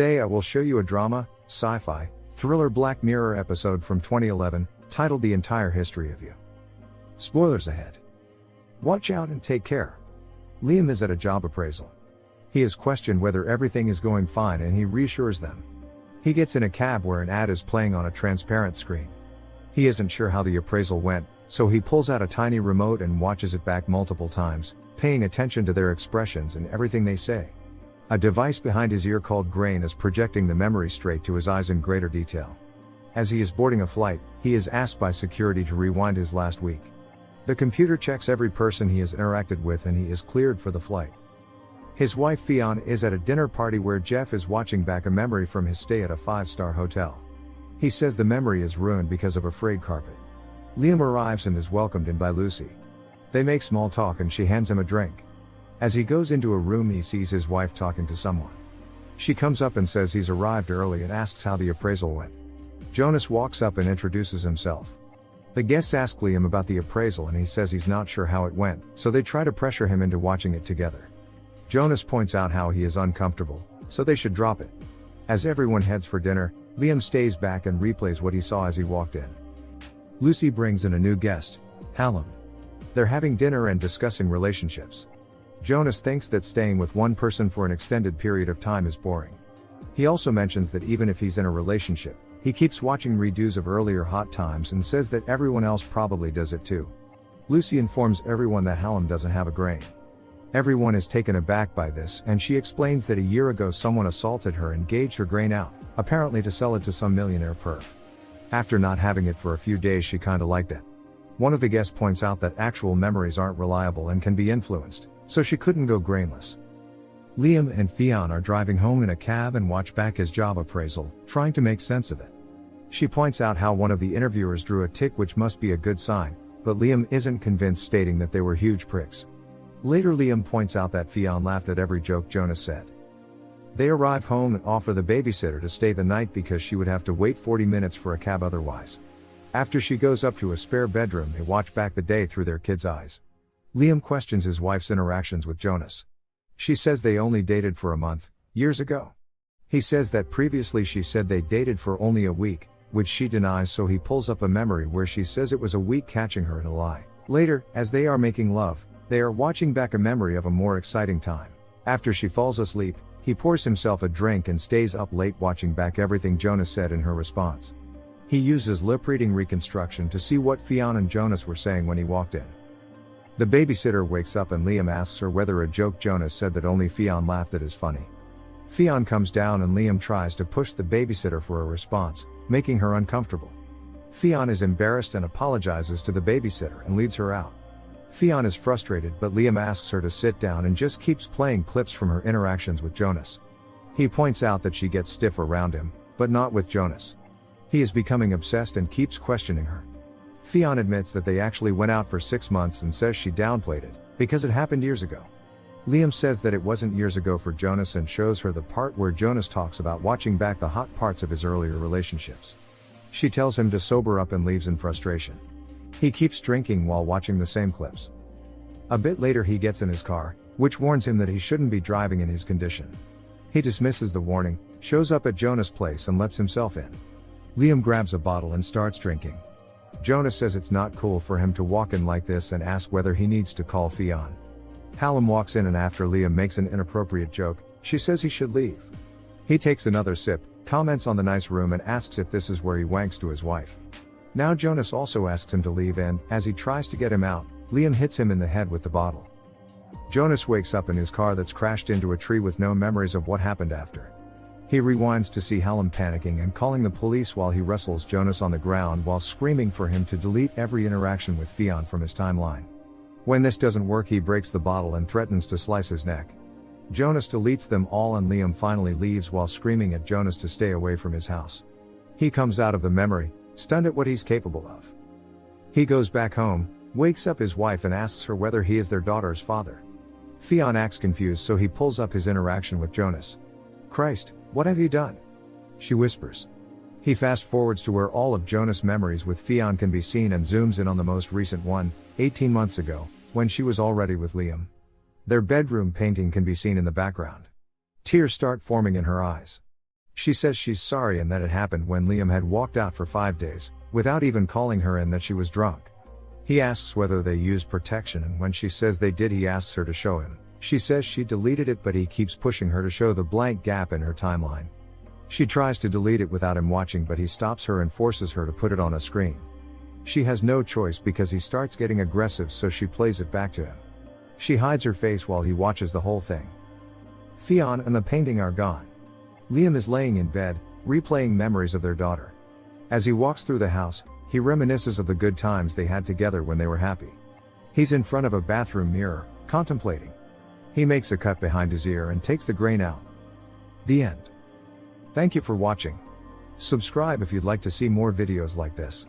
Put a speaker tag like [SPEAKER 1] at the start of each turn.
[SPEAKER 1] Today I will show you a drama, sci-fi, thriller Black Mirror episode from 2011, titled The Entire History of You. Spoilers ahead. Watch out and take care. Liam is at a job appraisal. He is questioned whether everything is going fine and he reassures them. He gets in a cab where an ad is playing on a transparent screen. He isn't sure how the appraisal went, so he pulls out a tiny remote and watches it back multiple times, paying attention to their expressions and everything they say. A device behind his ear called Grain is projecting the memory straight to his eyes in greater detail. As he is boarding a flight, he is asked by security to rewind his last week. The computer checks every person he has interacted with and he is cleared for the flight. His wife Fionn is at a dinner party where Jeff is watching back a memory from his stay at a 5-star hotel. He says the memory is ruined because of a frayed carpet. Liam arrives and is welcomed in by Lucy. They make small talk and she hands him a drink. As he goes into a room he sees his wife talking to someone. She comes up and says he's arrived early and asks how the appraisal went. Jonas walks up and introduces himself. The guests ask Liam about the appraisal and he says he's not sure how it went, so they try to pressure him into watching it together. Jonas points out how he is uncomfortable, so they should drop it. As everyone heads for dinner, Liam stays back and replays what he saw as he walked in. Lucy brings in a new guest, Hallam. They're having dinner and discussing relationships. Jonas thinks that staying with one person for an extended period of time is boring. He also mentions that even if he's in a relationship, he keeps watching redos of earlier hot times and says that everyone else probably does it too. Lucy informs everyone that Hallam doesn't have a grain. Everyone is taken aback by this and she explains that a year ago someone assaulted her and gauged her grain out, apparently to sell it to some millionaire perv. After not having it for a few days she kinda liked it. One of the guests points out that actual memories aren't reliable and can be influenced, so she couldn't go grainless. Liam and Fionn are driving home in a cab and watch back his job appraisal, trying to make sense of it. She points out how one of the interviewers drew a tick, which must be a good sign, but Liam isn't convinced, stating that they were huge pricks. Later Liam points out that Fionn laughed at every joke Jonas said. They arrive home and offer the babysitter to stay the night because she would have to wait 40 minutes for a cab otherwise. After she goes up to a spare bedroom they watch back the day through their kids' eyes. Liam questions his wife's interactions with Jonas. She says they only dated for a month, years ago. He says that previously she said they dated for only a week, which she denies, so he pulls up a memory where she says it was a week, catching her in a lie. Later, as they are making love, they are watching back a memory of a more exciting time. After she falls asleep, he pours himself a drink and stays up late watching back everything Jonas said in her response. He uses lip-reading reconstruction to see what Fionn and Jonas were saying when he walked in. The babysitter wakes up and Liam asks her whether a joke Jonas said that only Fionn laughed at is funny. Fionn comes down and Liam tries to push the babysitter for a response, making her uncomfortable. Fionn is embarrassed and apologizes to the babysitter and leads her out. Fionn is frustrated, but Liam asks her to sit down and just keeps playing clips from her interactions with Jonas. He points out that she gets stiff around him, but not with Jonas. He is becoming obsessed and keeps questioning her. Fionn admits that they actually went out for 6 months and says she downplayed it, because it happened years ago. Liam says that it wasn't years ago for Jonas and shows her the part where Jonas talks about watching back the hot parts of his earlier relationships. She tells him to sober up and leaves in frustration. He keeps drinking while watching the same clips. A bit later he gets in his car, which warns him that he shouldn't be driving in his condition. He dismisses the warning, shows up at Jonas' place and lets himself in. Liam grabs a bottle and starts drinking. Jonas says it's not cool for him to walk in like this and asks whether he needs to call Fionn. Hallam walks in and after Liam makes an inappropriate joke, she says he should leave. He takes another sip, comments on the nice room and asks if this is where he wanks to his wife. Now Jonas also asks him to leave and, as he tries to get him out, Liam hits him in the head with the bottle. Jonas wakes up in his car that's crashed into a tree with no memories of what happened after. He rewinds to see Hallam panicking and calling the police while he wrestles Jonas on the ground while screaming for him to delete every interaction with Fionn from his timeline. When this doesn't work he breaks the bottle and threatens to slice his neck. Jonas deletes them all and Liam finally leaves while screaming at Jonas to stay away from his house. He comes out of the memory, stunned at what he's capable of. He goes back home, wakes up his wife and asks her whether he is their daughter's father. Fionn acts confused, so he pulls up his interaction with Jonas. "Christ, what have you done?" she whispers. He fast forwards to where all of Jonas' memories with Fionn can be seen and zooms in on the most recent one, 18 months ago, when she was already with Liam. Their bedroom painting can be seen in the background. Tears start forming in her eyes. She says she's sorry and that it happened when Liam had walked out for 5 days, without even calling her, and that she was drunk. He asks whether they used protection, and when she says they did, he asks her to show him. She says she deleted it, but he keeps pushing her to show the blank gap in her timeline. She tries to delete it without him watching, but he stops her and forces her to put it on a screen. She has no choice because he starts getting aggressive, so she plays it back to him. She hides her face while he watches the whole thing. Fionn and the painting are gone. Liam is laying in bed, replaying memories of their daughter. As he walks through the house, he reminisces of the good times they had together when they were happy. He's in front of a bathroom mirror, contemplating. He makes a cut behind his ear and takes the grain out. The end. Thank you for watching. Subscribe if you'd like to see more videos like this.